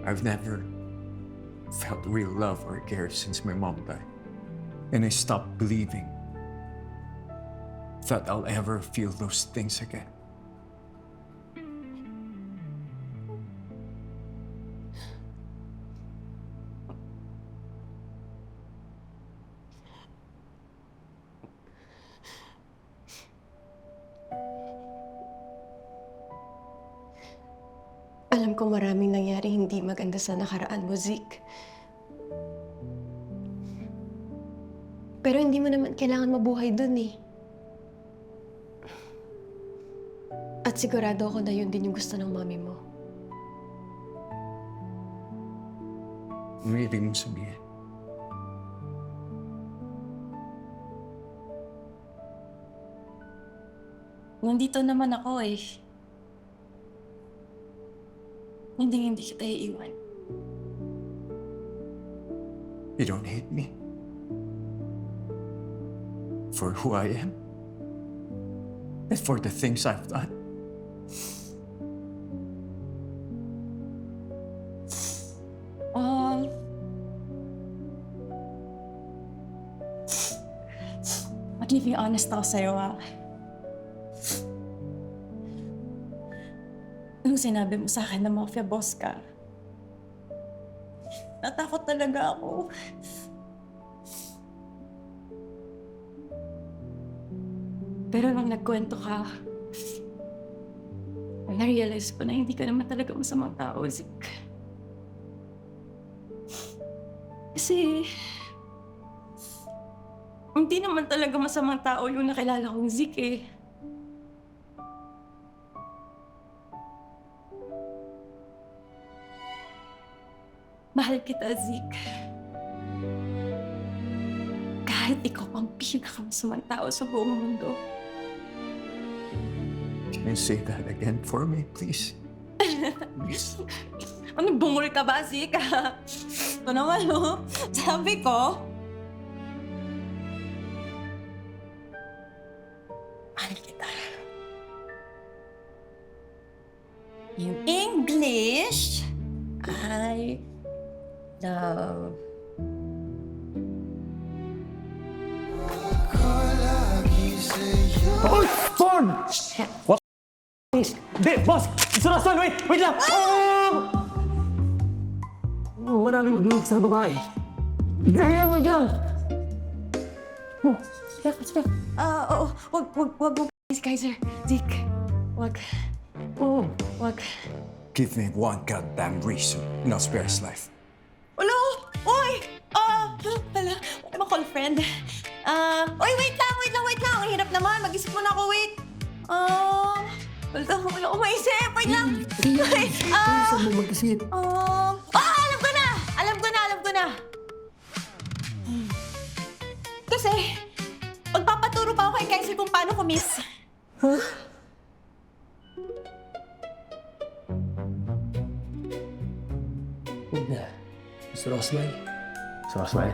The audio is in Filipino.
I've never felt real love or care since my mom died. And I stopped believing that I'll ever feel those things again. Alam ko maraming nangyari hindi maganda sa nakaraan mo, Zeke. Pero hindi mo naman kailangan mabuhay dun eh. At sigurado ako na yun din yung gusto ng mami mo. Ano ibig mong sabihin? Nandito naman ako eh. Hindi kita iiwan. You don't hate me? For who I am? And for the things I've done? Magiging honest ako sa'yo, Nung sinabi mo sa akin na mafia boss ka, natakot talaga ako. Pero nung nagkwento ka, na-realize ko na hindi ka naman talaga masamang tao, Zeke. Kasi, hindi naman talaga masamang tao yung nakilala kong Zeke eh. Mahal kita, Zeke. Kahit ikaw ang pinakamasamang tao sa buong mundo. Can you say that again for me, please? Please. Ano, bungol ka ba, Zeke? Ito naman, no? Sabi ko, mahal kita. Yung English ay love. Hoy! Phone! What? Hindi, boss! Sunod, wait! Wait lang! Maraming bulog sa babae. Gaya mo dyan! Oo. Wag mo, please, Kaiser. Zeke, wag. Wag. Give me one goddamn reason and I'll spare his life. Wala! Oy! Pala. Okay, ma-call friend. Oy, wait lang! Ang hirap naman. Mag-isip muna ako, wait. Wala ko maisip. Wait lang. Saan mo mag-isip? Alam ko na. Kasi, magpapaturo pa ako kay Kaiser kung paano kumiss. Huwag na. Gusto ko smile. Gusto ko smile.